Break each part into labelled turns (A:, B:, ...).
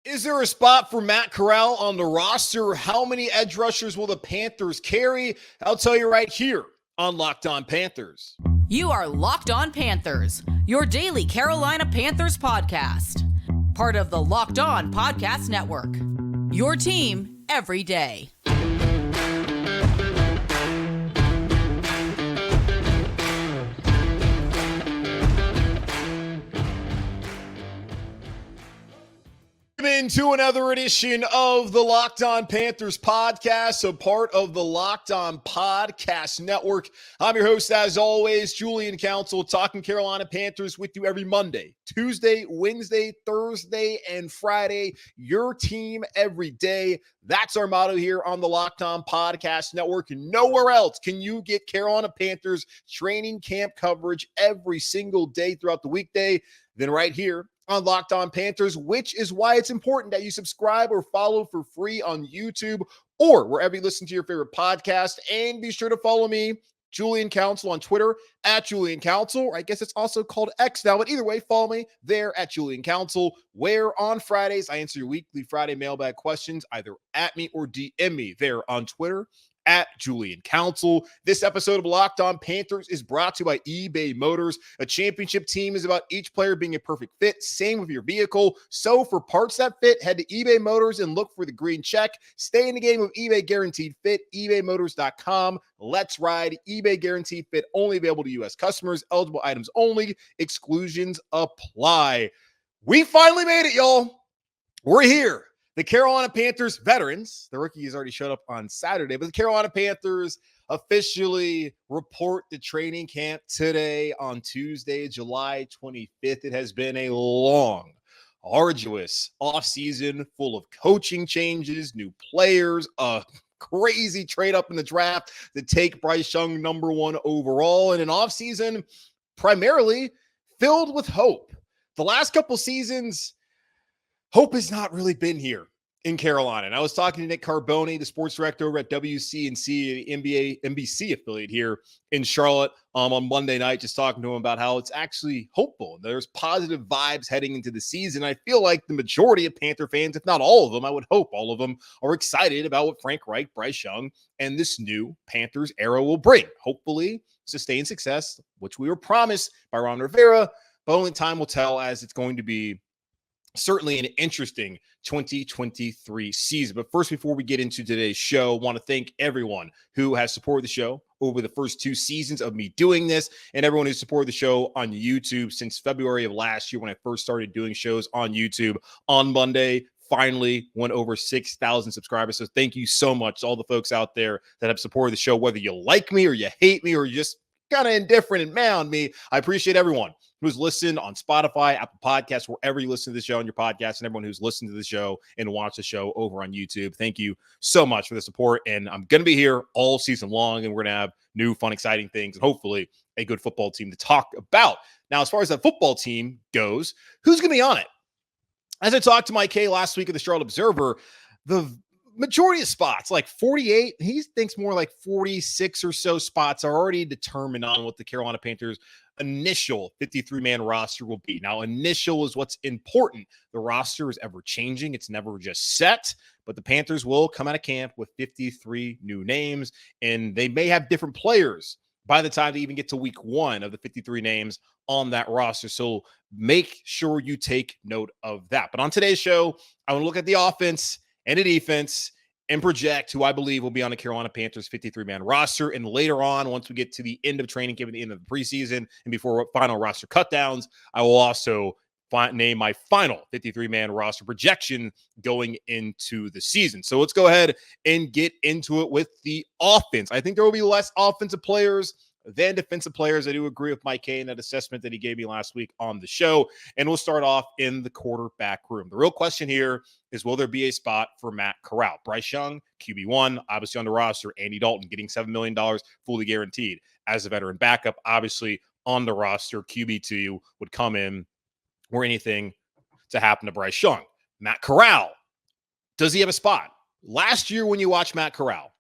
A: Is there a spot for Matt Corral on the roster? How many edge rushers will the Panthers carry? I'll tell you right here on Locked On Panthers.
B: You are Locked On Panthers, your daily Carolina Panthers podcast. Part of the Locked On Podcast Network. Your team every day.
A: Into another edition of the Locked On Panthers podcast, a part of the Locked On Podcast Network. I'm your host, as always, Julian Council, talking Carolina Panthers with you every Monday, Tuesday, Wednesday, Thursday, and Friday. Your team every day. That's our motto here on the Locked On Podcast Network. Nowhere else can you get Carolina Panthers training camp coverage every single day throughout the weekday than right here on Locked On Panthers, which is why it's important that you subscribe or follow for free on YouTube or wherever you listen to your favorite podcast. And be sure to follow me, Julian Council, on Twitter at Julian Council. I guess it's also called X now, but either way, follow me there at Julian Council, where on Fridays I answer your weekly Friday mailbag questions, either at me or DM me there on Twitter at Julian Council. This episode of Locked On Panthers is brought to you by eBay Motors. A championship team is about each player being a perfect fit. Same with your vehicle. So for parts that fit, head to eBay Motors and look for the green check. Stay in the game with eBay Guaranteed Fit. ebaymotors.com. Let's ride. eBay Guaranteed Fit only available to U.S. customers. Eligible items only. Exclusions apply. We finally made it, y'all. We're here. The Carolina Panthers veterans, the rookies already showed up on Saturday, but the Carolina Panthers officially report to training camp today on Tuesday, July 25th. It has been a long, arduous offseason full of coaching changes, new players, a crazy trade up in the draft to take Bryce Young number 1 overall, and an offseason primarily filled with hope. The last couple seasons, hope has not really been here in Carolina. And I was talking to Nick Carboni, the sports director over at WCNC, the NBC affiliate here in Charlotte, on Monday night, just talking to him about how it's actually hopeful. There's positive vibes heading into the season. I feel like the majority of Panther fans, if not all of them, I would hope all of them, are excited about what Frank Reich, Bryce Young, and this new Panthers era will bring. Hopefully, sustained success, which we were promised by Ron Rivera, but only time will tell, as it's going to be certainly an interesting 2023 season. But first, before we get into today's show, I want to thank everyone who has supported the show over the first 2 seasons of me doing this, and everyone who supported the show on YouTube since February of last year when I first started doing shows on YouTube. On Monday, finally went over 6,000 subscribers. So thank you so much to all the folks out there that have supported the show, whether you like me or you hate me or you just kind of indifferent and mad on me. I appreciate everyone who's listened on Spotify, Apple Podcasts, wherever you listen to the show on your podcast, and everyone who's listened to the show and watched the show over on YouTube. Thank you so much for the support. And I'm going to be here all season long, and we're going to have new, fun, exciting things, and hopefully a good football team to talk about. Now, as far as that football team goes, who's going to be on it? As I talked to Mike Kay last week at the Charlotte Observer, the majority of spots, like 48, he thinks more like 46 or so spots are already determined on what the Carolina Panthers initial 53-man roster will be. Now, initial is what's important. The roster is ever changing. It's never just set, but the Panthers will come out of camp with 53 new names, and they may have different players by the time they even get to week 1 of the 53 names on that roster. So make sure you take note of that. But on today's show, I want to look at the offense and the defense and project who I believe will be on the Carolina Panthers 53-man roster. And later on, once we get to the end of training camp at the end of the preseason and before final roster cutdowns, I will also name my final 53-man roster projection going into the season. So let's go ahead and get into it with the offense. I think there will be less offensive players than defensive players. I do agree with Mike Kay in that assessment that he gave me last week on the show. And we'll start off in the quarterback room. The real question here is, will there be a spot for Matt Corral? Bryce Young, QB1, obviously on the roster. Andy Dalton getting $7 million fully guaranteed as a veteran backup, obviously on the roster. QB2 would come in or anything to happen to Bryce Young. Matt Corral, does he have a spot? Last year when you watch Matt Corral,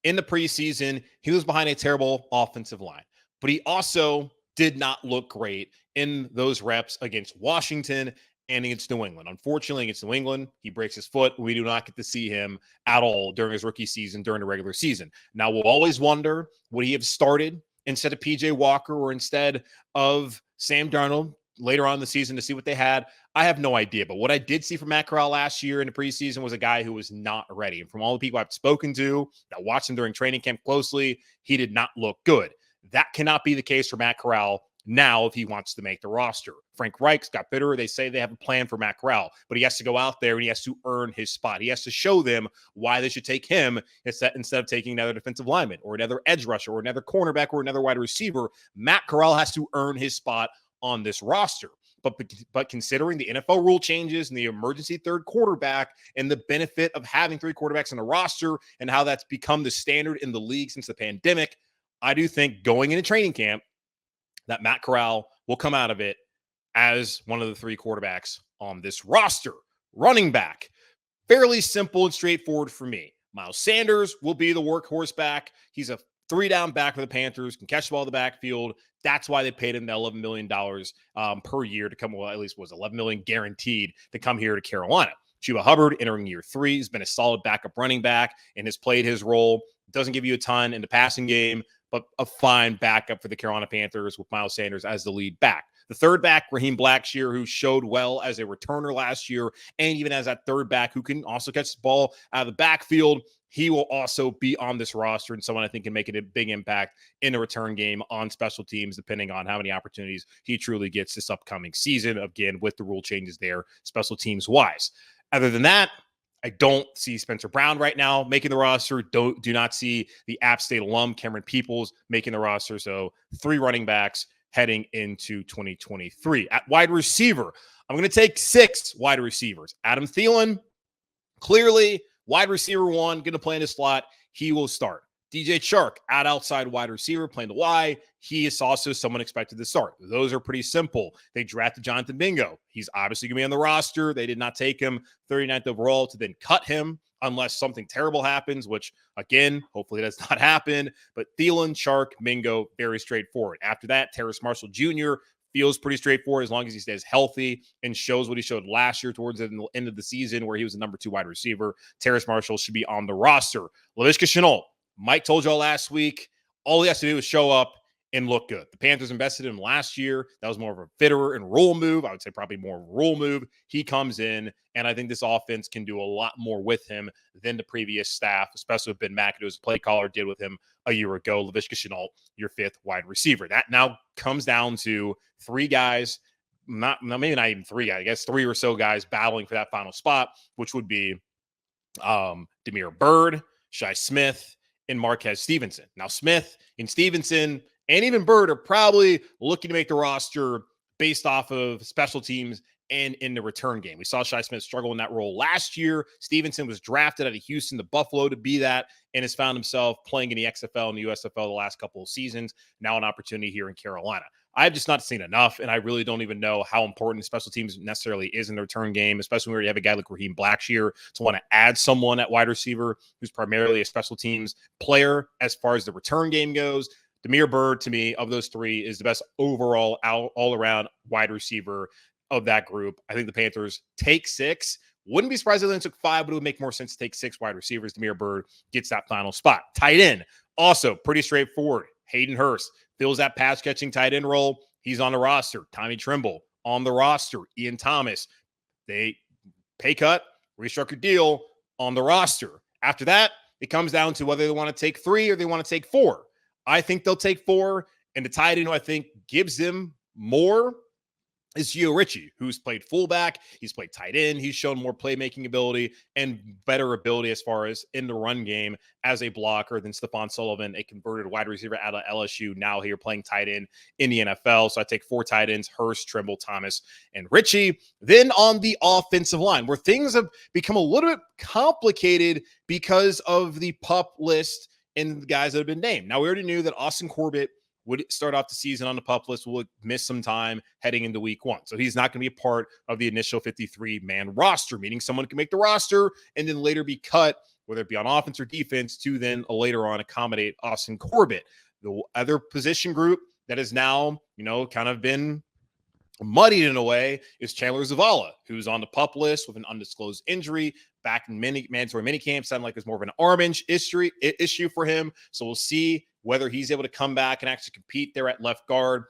A: in the preseason, he was behind a terrible offensive line, but he also did not look great in those reps against Washington and against New England. Unfortunately, against New England, he breaks his foot. We do not get to see him at all during his rookie season, during the regular season. Now, we'll always wonder, would he have started instead of PJ Walker or instead of Sam Darnold later on in the season to see what they had? I have no idea. But what I did see from Matt Corral last year in the preseason was a guy who was not ready. And from all the people I've spoken to that watched him during training camp closely, he did not look good. That cannot be the case for Matt Corral now if he wants to make the roster. Frank Reich's got bitter. They say they have a plan for Matt Corral, but he has to go out there and he has to earn his spot. He has to show them why they should take him instead of taking another defensive lineman or another edge rusher or another cornerback or another wide receiver. Matt Corral has to earn his spot on this roster. But considering the NFL rule changes and the emergency third quarterback and the benefit of having three quarterbacks on the roster and how that's become the standard in the league since the pandemic, I do think going into training camp that Matt Corral will come out of it as one of the three quarterbacks on this roster. Running back, fairly simple and straightforward for me. Miles Sanders will be the workhorse back. He's a three-down back for the Panthers, can catch the ball in the backfield. That's why they paid him the $11 million per year to come, well, at least was $11 million guaranteed to come here to Carolina. Chuba Hubbard entering year 3 has been a solid backup running back and has played his role. Doesn't give you a ton in the passing game, but a fine backup for the Carolina Panthers with Miles Sanders as the lead back. The third back, Raheem Blackshear, who showed well as a returner last year, and even as that third back who can also catch the ball out of the backfield, he will also be on this roster and someone I think can make a big impact in the return game on special teams, depending on how many opportunities he truly gets this upcoming season, again, with the rule changes there, special teams-wise. Other than that, I don't see Spencer Brown right now making the roster. Do not see the App State alum Cameron Peoples making the roster. So 3 running backs heading into 2023. At wide receiver, I'm going to take 6 wide receivers. Adam Thielen, clearly wide receiver 1, going to play in the slot. He will start. DJ Chark, at outside wide receiver, playing the Y. He is also someone expected to start. Those are pretty simple. They drafted Jonathan Mingo. He's obviously going to be on the roster. They did not take him 39th overall to then cut him unless something terrible happens, which, again, hopefully does not happen. But Thielen, Chark, Mingo, very straightforward. After that, Terrace Marshall Jr. feels pretty straightforward as long as he stays healthy and shows what he showed last year towards the end of the season where he was the number 2 wide receiver. Terrace Marshall should be on the roster. Laviska Shenault, Mike told y'all last week, all he has to do is show up and look good. The Panthers invested in him last year. That was more of a fitter and role move. I would say probably more of a role move. He comes in, and I think this offense can do a lot more with him than the previous staff, especially with Ben McAdoo as a play caller did with him a year ago. Laviska Shenault, your 5th wide receiver. That now comes down to 3 guys, maybe not even 3, I guess 3 or so guys battling for that final spot, which would be Damiere Byrd, Shi Smith, and Marquez Stevenson. Now, Smith and Stevenson and even Byrd are probably looking to make the roster based off of special teams and in the return game. We saw Shi Smith struggle in that role last year. Stevenson was drafted out of Houston to Buffalo to be that and has found himself playing in the XFL and the USFL the last couple of seasons. Now an opportunity here in Carolina. I've just not seen enough, and I really don't even know how important special teams necessarily is in the return game, especially when you have a guy like Raheem Blackshear to want to add someone at wide receiver who's primarily a special teams player as far as the return game goes. Damiere Byrd, to me, of those 3, is the best overall all-around wide receiver of that group. I think the Panthers take 6. Wouldn't be surprised if they took 5, but it would make more sense to take 6 wide receivers. Damiere Byrd gets that final spot. Tight end, also pretty straightforward. Hayden Hurst fills that pass-catching tight end role. He's on the roster. Tommy Trimble on the roster. Ian Thomas, they pay cut, restructured deal on the roster. After that, it comes down to whether they want to take 3 or they want to take 4. I think they'll take 4, and the tight end who I think gives them more is Gio Ritchie, who's played fullback. He's played tight end. He's shown more playmaking ability and better ability as far as in the run game as a blocker than Stephon Sullivan, a converted wide receiver out of LSU. Now here playing tight end in the NFL. So I take 4 tight ends, Hurst, Trimble, Thomas, and Ritchie. Then on the offensive line, where things have become a little bit complicated because of the PUP list and the guys that have been named. Now, we already knew that Austin Corbett would start off the season on the PUP list, will miss some time heading into week 1. So he's not going to be a part of the initial 53-man roster, meaning someone can make the roster and then later be cut, whether it be on offense or defense, to then later on accommodate Austin Corbett. The other position group that has now, kind of been muddied in a way is Chandler Zavala, who's on the PUP list with an undisclosed injury back in mandatory minicamp. Sounded like it's more of an arm issue for him. So we'll see whether he's able to come back and actually compete there at left guard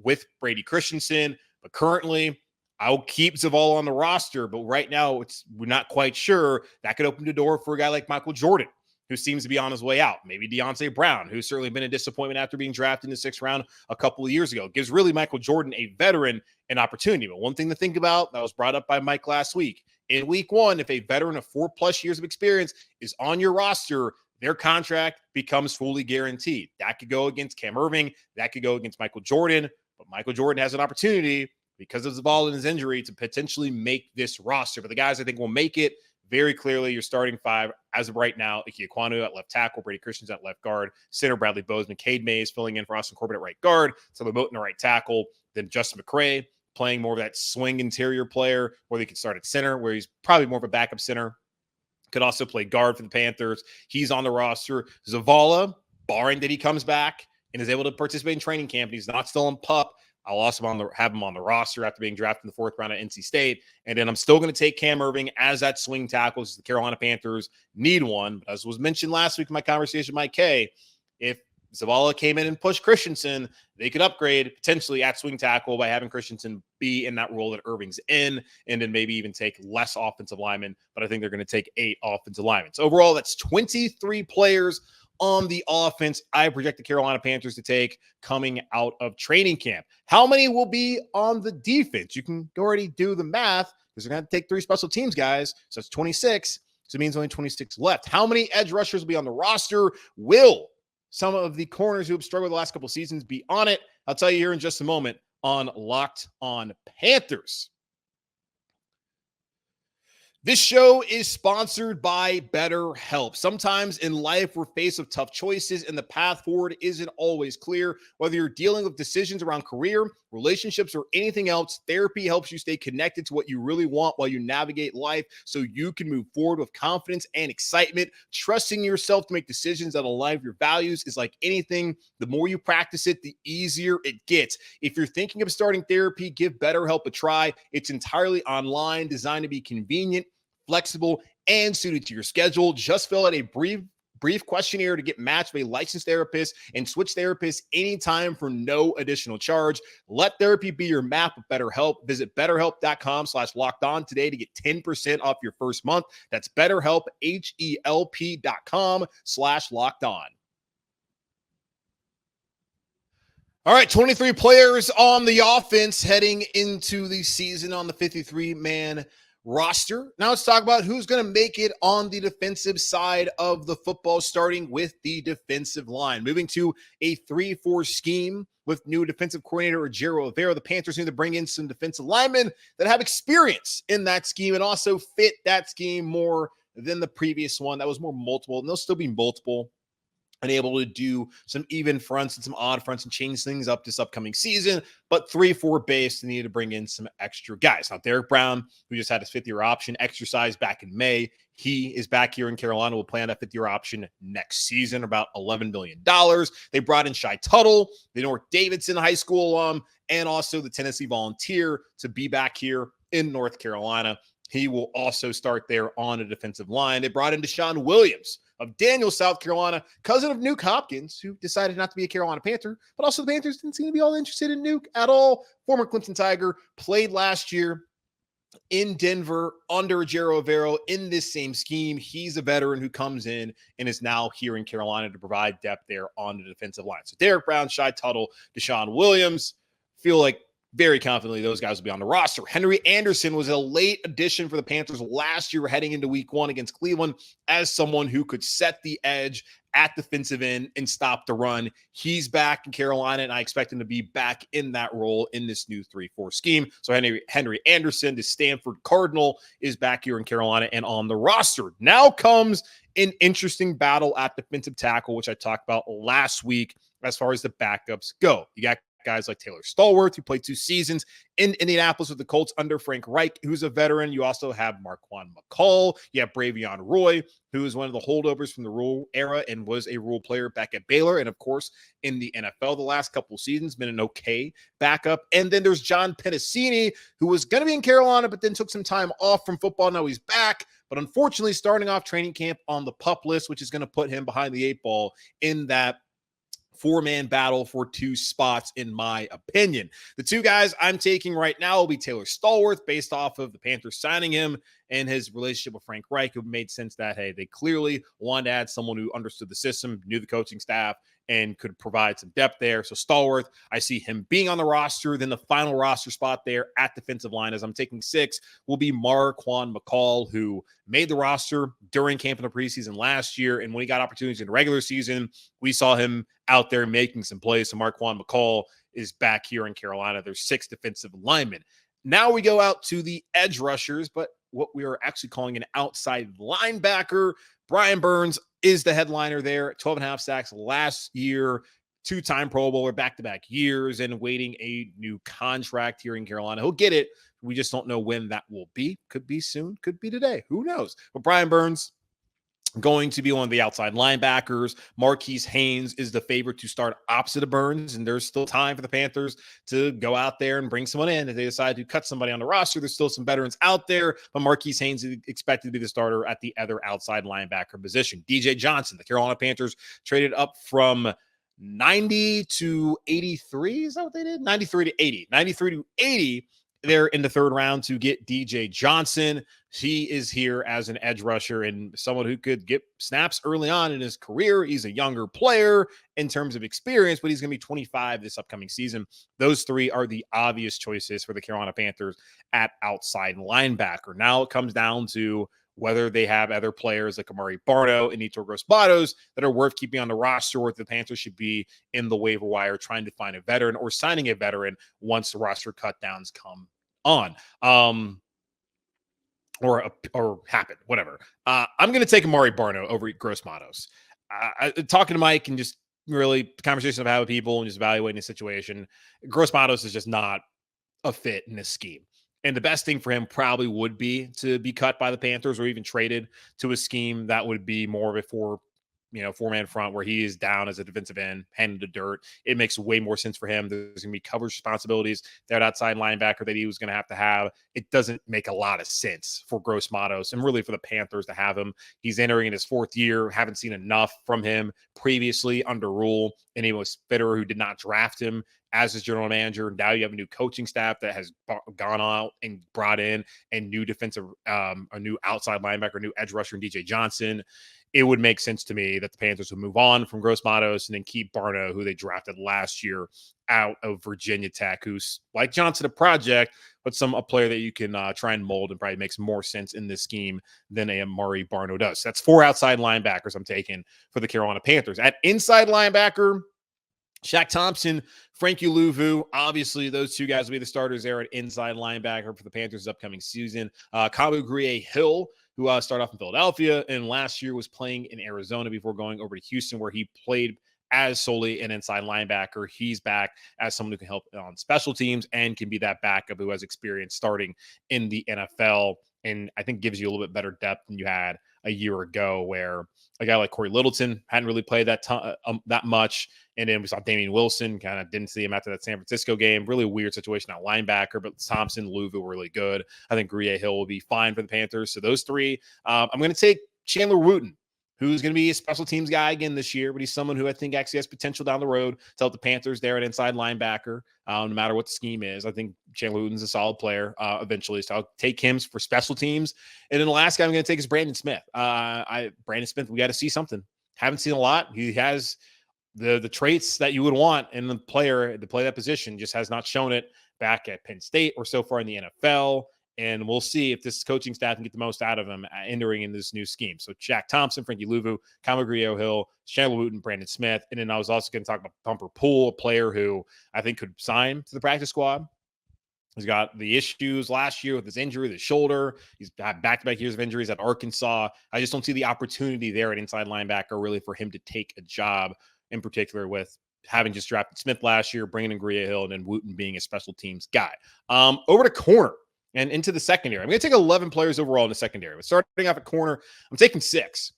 A: with Brady Christensen. But currently, I'll keep Zavala on the roster. But right now, we're not quite sure. That could open the door for a guy like Michael Jordan, who seems to be on his way out. Maybe Deontay Brown, who's certainly been a disappointment after being drafted in the 6th round a couple of years ago. Gives really Michael Jordan, a veteran, an opportunity. But one thing to think about that was brought up by Mike last week, in week 1, if a veteran of 4+ years of experience is on your roster, their contract becomes fully guaranteed. That could go against Cam Irving. That could go against Michael Jordan. But Michael Jordan has an opportunity, because of Zavala and his injury, to potentially make this roster. But the guys I think will make it, very clearly, your starting 5 as of right now: Ike Ekwonu at left tackle, Brady Christensen at left guard, center Bradley Bozeman, Cade Mays filling in for Austin Corbett at right guard, Tyler Moton at right tackle, then Justin McCray playing more of that swing interior player, where they could start at center, where he's probably more of a backup center. Could also play guard for the Panthers. He's on the roster. Zavala, barring that he comes back and is able to participate in training camp, and he's not still in PUP, I'll also have him on the roster after being drafted in the 4th round at NC State. And then I'm still going to take Cam Irving as that swing tackle, because the Carolina Panthers need one. But as was mentioned last week in my conversation with Mike K, if Zavala came in and pushed Christensen, they could upgrade potentially at swing tackle by having Christensen be in that role that Irving's in, and then maybe even take less offensive linemen. But I think they're going to take 8 offensive linemen. So overall, that's 23 players on the offense I project the Carolina Panthers to take coming out of training camp. How many will be on the defense? You can already do the math, because they're going to have to take 3 special teams guys. So it's 26. So it means only 26 left. How many edge rushers will be on the roster? Will some of the corners who have struggled the last couple of seasons be on it? I'll tell you here in just a moment on Locked On Panthers. This show is sponsored by BetterHelp. Sometimes in life, we're faced with tough choices, and the path forward isn't always clear. Whether you're dealing with decisions around career, relationships, or anything else, therapy helps you stay connected to what you really want while you navigate life, so you can move forward with confidence and excitement. Trusting yourself to make decisions that align with your values is like anything. The more you practice it, the easier it gets. If you're thinking of starting therapy, give BetterHelp a try. It's entirely online, designed to be convenient, flexible, and suited to your schedule. Just fill out a brief questionnaire to get matched with a licensed therapist and switch therapists anytime for no additional charge. Let therapy be your map with BetterHelp. Visit BetterHelp.com/lockedon today to get 10% off your first month. That's BetterHelp, HELP.com/lockedon. All right, 23 players on the offense heading into the season on the 53-man roster. Now let's talk about who's going to make it on the defensive side of the football, starting with the defensive line. Moving to a 3-4 scheme with new defensive coordinator Ojiro Rivera, the Panthers need to bring in some defensive linemen that have experience in that scheme and also fit that scheme more than the previous one that was more multiple, and they'll still be multiple, and able to do some even fronts and some odd fronts and change things up this upcoming season. But 3-4 base, they need to bring in some extra guys. Now, Derek Brown, who just had his 5th-year option exercised back in May, he is back here in Carolina. Will play on that 5th-year option next season, about $11 million. They brought in Shai Tuttle, the North Davidson High School alum, and also the Tennessee Volunteer to be back here in North Carolina. He will also start there on a defensive line. They brought in Deshaun Williams of Daniel, South Carolina, cousin of Nuke Hopkins, who decided not to be a Carolina Panther, but also the Panthers didn't seem to be all interested in Nuke at all. Former Clemson Tiger, played last year in Denver under Ojiro Rivera in this same scheme. He's a veteran who comes in and is now here in Carolina to provide depth there on the defensive line. So Derek Brown, Shai Tuttle, Deshaun Williams, feel like very confidently those guys will be on the roster. Henry Anderson was a late addition for the Panthers last year heading into week 1 against Cleveland as someone who could set the edge at defensive end and stop the run. He's back in Carolina, and I expect him to be back in that role in this new 3-4 scheme. So Henry Anderson, the Stanford Cardinal, is back here in Carolina and on the roster. Now comes an interesting battle at defensive tackle, which I talked about last week as far as the backups go. You got guys like Taylor Stallworth, who played 2 seasons in Indianapolis with the Colts under Frank Reich, who's a veteran. You also have Marquand McCall. You have Bravion Roy, who is one of the holdovers from the Rule era and was a Rule player back at Baylor. And of course, in the NFL the last couple of seasons, been an okay backup. And then there's John Pennicini, who was going to be in Carolina, but then took some time off from football. Now he's back, but unfortunately starting off training camp on the PUP list, which is going to put him behind the 8 ball in that 4-man battle for 2 spots, in my opinion. The 2 guys I'm taking right now will be Taylor Stallworth, based off of the Panthers signing him and his relationship with Frank Reich. It made sense that, hey, they clearly wanted to add someone who understood the system, knew the coaching staff, and could provide some depth there. So Stallworth, I see him being on the roster. Then the final roster spot there at defensive line, as I'm taking 6, will be Marquand McCall, who made the roster during camp in the preseason last year. And when he got opportunities in the regular season, we saw him out there making some plays. So Marquand McCall is back here in Carolina. There's 6 defensive linemen. Now we go out to the edge rushers, but what we are actually calling an outside linebacker. Brian Burns is the headliner there. 12.5 sacks last year, 2-time Pro Bowler, back-to-back years, and waiting a new contract here in Carolina. He'll get it. We just don't know when that will be. Could be soon, could be today. Who knows? But Brian Burns going to be one of the outside linebackers. Marquise Haynes is the favorite to start opposite of Burns, and there's still time for the Panthers to go out there and bring someone in. If they decide to cut somebody on the roster, there's still some veterans out there, but Marquise Haynes is expected to be the starter at the other outside linebacker position. DJ Johnson, the Carolina Panthers traded up from 90 to 83. Is that what they did? 93 to 80. 93 to 80 there in the 3rd round to get DJ Johnson. He is here as an edge rusher and someone who could get snaps early on in his career. He's a younger player in terms of experience, but he's going to be 25 this upcoming season. Those 3 are the obvious choices for the Carolina Panthers at outside linebacker. Now it comes down to whether they have other players like Amari Barno and Nitor Gross-Matos that are worth keeping on the roster, or if the Panthers should be in the waiver wire trying to find a veteran or signing a veteran once the roster cutdowns come on. Or happen, whatever. I'm going to take Amari Barno over Gross-Matos. Talking to Mike and just really conversations I've had with people and just evaluating the situation, Gross-Matos is just not a fit in this scheme. And the best thing for him probably would be to be cut by the Panthers or even traded to a scheme that would be more of a 4-man front where he is down as a defensive end, handed to dirt. It makes way more sense for him. There's going to be coverage responsibilities. That outside linebacker that he was going to have. It doesn't make a lot of sense for Gross-Matos and really for the Panthers to have him. He's entering in his 4th year. Haven't seen enough from him previously under Rule. And he was Fitterer, who did not draft him as his general manager. Now you have a new coaching staff that has gone out and brought in a new a new outside linebacker, a new edge rusher, and DJ Johnson. It would make sense to me that the Panthers would move on from Gross-Matos and then keep Barno, who they drafted last year out of Virginia Tech, who's like Johnson, a project, but a player that you can try and mold and probably makes more sense in this scheme than a Amari Barno does. That's 4 outside linebackers I'm taking for the Carolina Panthers. At inside linebacker, Shaq Thompson, Frankie Louvu, obviously those 2 guys will be the starters there at inside linebacker for the Panthers' upcoming season. Kamu Grier-Hill, who started off in Philadelphia and last year was playing in Arizona before going over to Houston, where he played as solely an inside linebacker. He's back as someone who can help on special teams and can be that backup who has experience starting in the NFL, and I think gives you a little bit better depth than you had a year ago, where a guy like Corey Littleton hadn't really played that much. And then we saw Damian Wilson, kind of didn't see him after that San Francisco game. Really weird situation at linebacker, but Thompson, Louvu were really good. I think Grier-Hill will be fine for the Panthers. So those 3. I'm going to take Chandler Wooten, who's going to be a special teams guy again this year, but he's someone who I think actually has potential down the road to help the Panthers there at inside linebacker, no matter what the scheme is. I think Chandler Wooten's a solid player eventually, so I'll take him for special teams. And then the last guy I'm going to take is Brandon Smith. Brandon Smith, we got to see something. Haven't seen a lot. He has the traits that you would want in the player to play that position, just has not shown it back at Penn State or so far in the NFL. And we'll see if this coaching staff can get the most out of him entering in this new scheme. So Shaq Thompson, Frankie Louvu, Kamu Grier-Hill, Chandler Wooten, Brandon Smith. And then I was also going to talk about Bumper Pool, a player who I think could sign to the practice squad. He's got the issues last year with his injury, the shoulder. He's had back-to-back years of injuries at Arkansas. I just don't see the opportunity there at inside linebacker really for him to take a job, in particular with having just drafted Smith last year, bringing in Hill, and then Wooten being a special teams guy. Over to corner and into the secondary. I'm going to take 11 players overall in the secondary. But starting off at corner, I'm taking 6.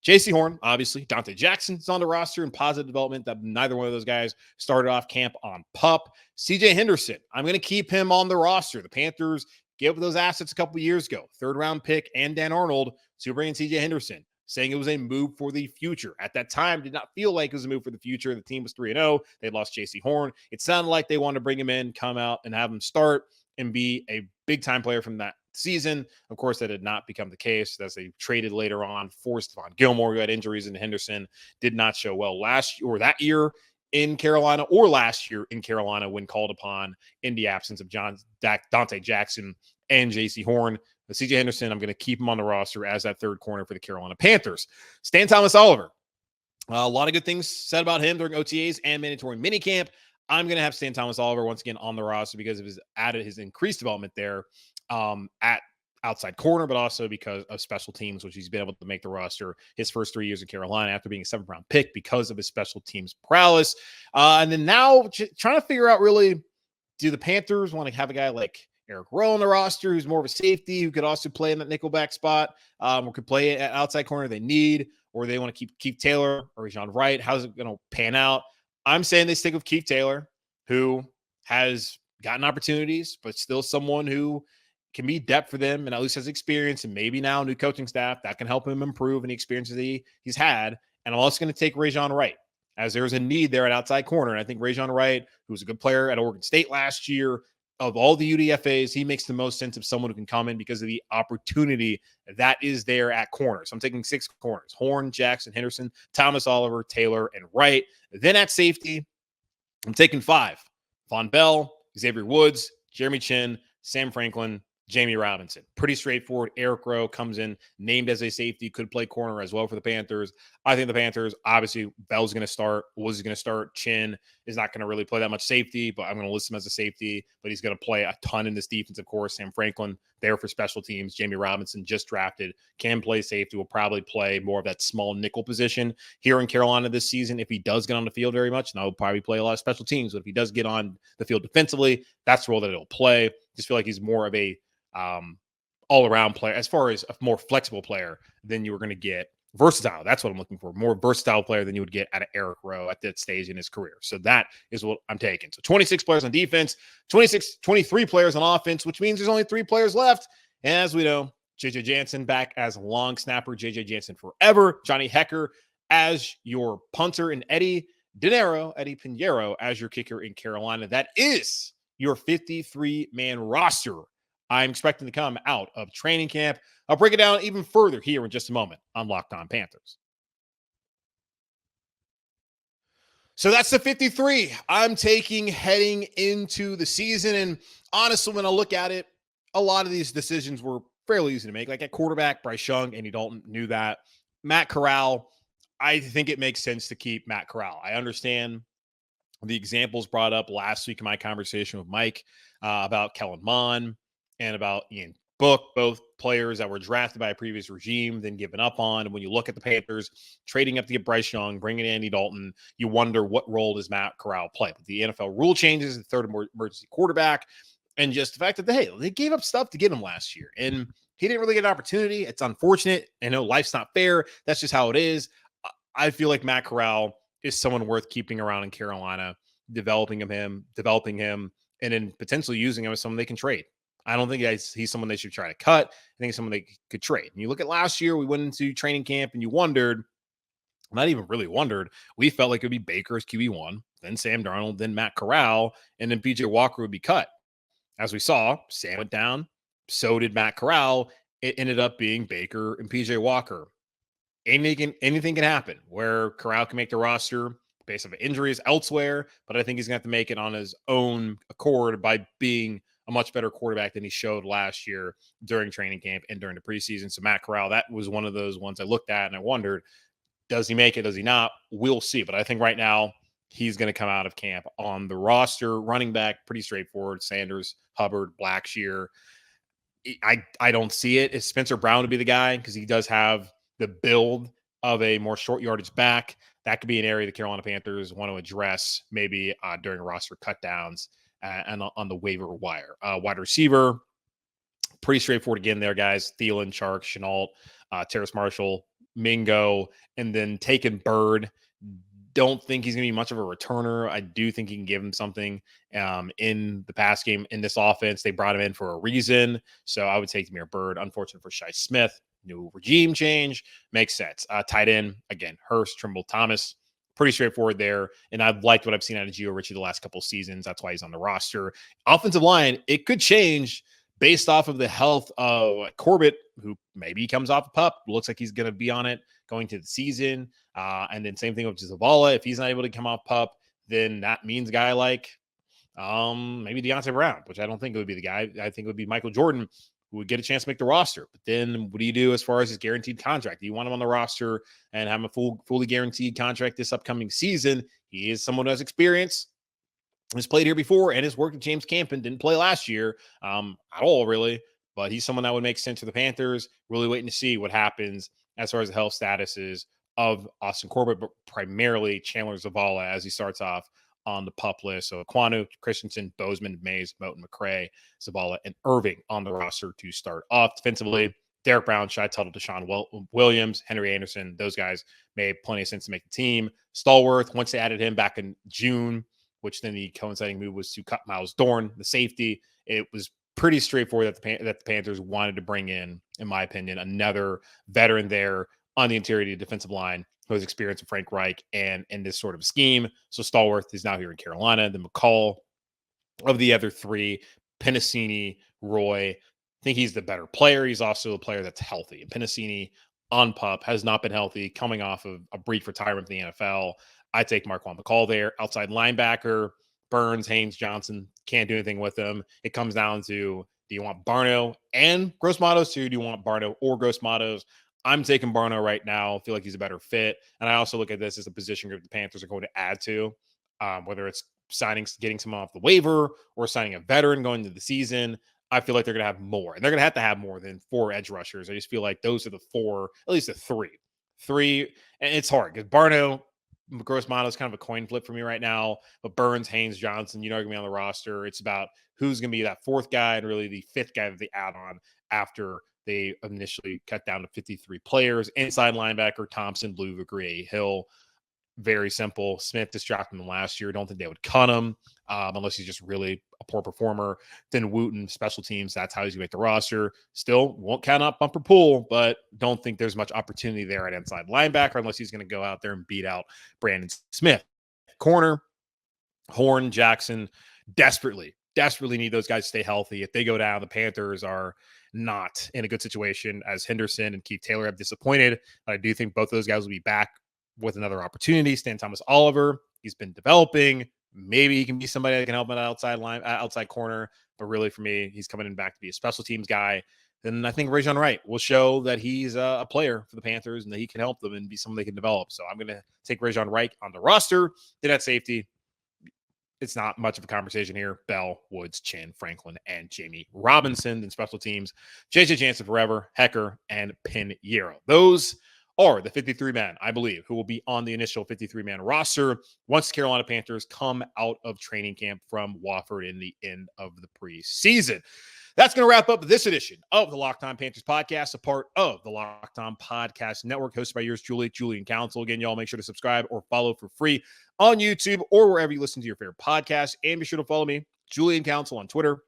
A: J.C. Horn, obviously. Dante Jackson's on the roster in positive development. That neither one of those guys started off camp on PUP. C.J. Henderson, I'm going to keep him on the roster. The Panthers gave up those assets a couple of years ago. 3rd-round pick and Dan Arnold. So you're bringing C.J. Henderson, saying it was a move for the future. At that time, did not feel like it was a move for the future. The team was 3-0. They lost J.C. Horn. It sounded like they wanted to bring him in, come out, and have him start and be a big-time player from that season. Of course, that did not become the case as they traded later on for Stephon Gilmore, who had injuries, and Henderson did not show well last year or that year in Carolina or last year in Carolina when called upon in the absence of Dante Jackson and J.C. Horn. But C.J. Henderson, I'm going to keep him on the roster as that 3rd corner for the Carolina Panthers. Stan Thomas Oliver. A lot of good things said about him during OTAs and mandatory minicamp. I'm going to have Stan Thomas Oliver once again on the roster because of his increased development there at outside corner, but also because of special teams, which he's been able to make the roster his first 3 years in Carolina after being a 7th-round pick because of his special teams prowess. And then now trying to figure out really, do the Panthers want to have a guy like Eric Rowe on the roster who's more of a safety who could also play in that nickelback spot or could play at outside corner they need, or they want to keep Keith Taylor or Rajon Wright? How's it going to pan out? I'm saying they stick with Keith Taylor, who has gotten opportunities, but still someone who can be depth for them and at least has experience, and maybe now new coaching staff that can help him improve any experiences he's had. And I'm also going to take Rajon Wright, as there's a need there at outside corner. And I think Rajon Wright, who was a good player at Oregon State last year, of all the UDFAs, he makes the most sense of someone who can come in because of the opportunity that is there at corner. So I'm taking 6 corners: Horn, Jackson, Henderson, Thomas Oliver, Taylor, and Wright. Then at safety, I'm taking 5. Von Bell, Xavier Woods, Jeremy Chin, Sam Franklin, Jamie Robinson. Pretty straightforward. Eric Rowe comes in, named as a safety, could play corner as well for the Panthers. I think the Panthers, obviously, Bell's going to start, Woods is going to start, Chin is not going to really play that much safety, but I'm going to list him as a safety, but he's going to play a ton in this defense, of course. Sam Franklin there for special teams. Jamie Robinson, just drafted, can play safety, will probably play more of that small nickel position here in Carolina this season if he does get on the field very much. And I'll probably play a lot of special teams, but if he does get on the field defensively, that's the role that he'll play. Just feel like he's more of a all-around player, as far as a more flexible player than you were going to get. Versatile, that's what I'm looking for. More versatile player than you would get out of Eric Rowe at that stage in his career. So that is what I'm taking. So 26 players on defense, 23 players on offense, which means there's only 3 players left. And as we know, JJ Jansen back as long snapper, JJ Jansen forever, Johnny Hecker as your punter, and Eddie Pinheiro as your kicker in Carolina. That is your 53-man roster I'm expecting to come out of training camp. I'll break it down even further here in just a moment on Locked On Panthers. So that's the 53 I'm taking heading into the season. And honestly, when I look at it, a lot of these decisions were fairly easy to make. Like at quarterback, Bryce Young, Andy Dalton knew that. Matt Corral, I think it makes sense to keep Matt Corral. I understand the examples brought up last week in my conversation with Mike about Kellen Mond and about Ian Book, both players that were drafted by a previous regime, then given up on. And when you look at the Panthers trading up to get Bryce Young, bringing in Andy Dalton, you wonder what role does Matt Corral play? But the NFL rule changes, the third emergency quarterback, and just the fact that they gave up stuff to get him last year. And he didn't really get an opportunity. It's unfortunate. I know life's not fair. That's just how it is. I feel like Matt Corral is someone worth keeping around in Carolina, developing him, and then potentially using him as someone they can trade. I don't think he's someone they should try to cut. I think he's someone they could trade. And you look at last year, we went into training camp and you wondered, not even really wondered, we felt like it would be Baker as QB1, then Sam Darnold, then Matt Corral, and then PJ Walker would be cut. As we saw, Sam went down, so did Matt Corral. It ended up being Baker and PJ Walker. Anything can happen where Corral can make the roster based on injuries elsewhere, but I think he's going to have to make it on his own accord by being a much better quarterback than he showed last year during training camp and during the preseason. So Matt Corral, that was one of those ones I looked at and I wondered, does he make it? Does he not? We'll see. But I think right now he's going to come out of camp on the roster. Running back, pretty straightforward. Sanders, Hubbard, Blackshear. I don't see it. Is Spencer Brown to be the guy? Because he does have the build of a more short yardage back. that could be an area the Carolina Panthers want to address maybe during roster cutdowns and on the waiver wire. Wide receiver, pretty straightforward again there, guys. Thielen, Chark, Chenault, Terrace Marshall, Mingo, and then taking Bird. Don't think he's going to be much of a returner. I do think he can give him something in the pass game in this offense. They brought him in for a reason. So I would take Demir Bird. Unfortunate for Shi Smith. New regime change. Makes sense. Tight end, again, Hurst, Trimble, Thomas. Pretty straightforward there. And I've liked what I've seen out of Gio Ritchie the last couple of seasons. That's why he's on the roster. Offensive line, it could change based off of the health of Corbett, who maybe comes off a pup. Looks like he's going to be on it going to the season. And then same thing with Zavala. If he's not able to come off pup, then that means a guy like maybe Deontay Brown, which I don't think it would be the guy. I think it would be Michael Jordan, who would get a chance to make the roster. But then what do you do as far as his guaranteed contract? Do you want him on the roster and have him a fully guaranteed contract this upcoming season? He is someone who has experience, has played here before, and has worked with James Campen. Didn't play last year at all, really. But he's someone that would make sense for the Panthers. Really waiting to see what happens as far as the health status is of Austin Corbett, but primarily Chandler Zavala as he starts off on the PUP list. So Aquanu, Christensen, Bozeman, Mays, Moten, McCray, Zavala, and Irving on the roster to start off. Defensively, Derek Brown, Shai Tuttle, Deshaun Williams, Henry Anderson. Those guys made plenty of sense to make the team. Stallworth, once they added him back in June, which then the coinciding move was to cut Miles Dorn, the safety. It was pretty straightforward that the Panthers wanted to bring in my opinion, another veteran there on the interior defensive line who has experience with Frank Reich and in this sort of scheme. So Stallworth is now here in Carolina. Then McCall of the other three, Pennicini, Roy, I think he's the better player. He's also a player that's healthy. And Pennicini on PUP has not been healthy, coming off of a brief retirement from the NFL. I take Marquand McCall there. Outside linebacker, Burns, Haynes, Johnson, can't do anything with them. It comes down to, do you want Barno and Gross Matos, or do you want Barno or Gross Matos? I'm taking Barno right now. I feel like he's a better fit. And I also look at this as a position group the Panthers are going to add to, whether it's getting someone off the waiver or signing a veteran going into the season. I feel like they're going to have more. And they're going to have more than 4 edge rushers. I just feel like those are the 4, at least the 3. 3, and it's hard because Barno, Gross Matos is kind of a coin flip for me right now. But Burns, Haynes, Johnson, going to be on the roster. It's about who's going to be that 4th guy and really the 5th guy that they add on after they initially cut down to 53 players. Inside linebacker, Thompson, Blue, Vigrier, Hill. Very simple. Smith distracted him last year. Don't think they would cut him unless he's just really a poor performer. Then Wooten, special teams. That's how he's going to make the roster. Still won't count out Bumper Pool, but don't think there's much opportunity there at inside linebacker unless he's going to go out there and beat out Brandon Smith. Corner, Horn, Jackson, desperately need those guys to stay healthy. If they go down, the Panthers are not in a good situation, as Henderson and Keith Taylor have disappointed. I do think both of those guys will be back with another opportunity. Stan Thomas Oliver, he's been developing. Maybe he can be somebody that can help him outside corner. But really, for me, he's coming in back to be a special teams guy. Then I think Rajon Wright will show that he's a player for the Panthers and that he can help them and be someone they can develop. So I'm going to take Rajon Wright on the roster. Then at safety, it's not much of a conversation here. Bell, Woods, Chin, Franklin, and Jamie Robinson. Then special teams, JJ Jansen forever, Hecker, and Pinheiro. Those are the 53 men, I believe, who will be on the initial 53-man roster once the Carolina Panthers come out of training camp from Wofford in the end of the preseason. That's going to wrap up this edition of the Locked On Panthers podcast, a part of the Locked On Podcast Network, hosted by yours truly, Julian Council. Again, y'all make sure to subscribe or follow for free on YouTube or wherever you listen to your favorite podcast. And be sure to follow me, Julian Council, on Twitter,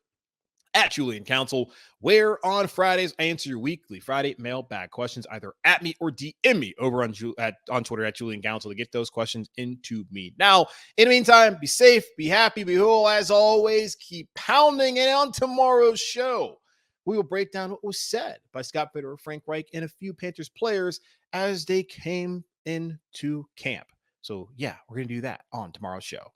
A: at Julian Council, where on Fridays I answer your weekly Friday mailbag questions either at me or DM me over on Twitter at Julian Council to get those questions into me. Now, in the meantime, be safe, be happy, be whole. As always, keep pounding. And on tomorrow's show, we will break down what was said by Scott Fitterer, Frank Reich, and a few Panthers players as they came into camp. So, yeah, we're going to do that on tomorrow's show.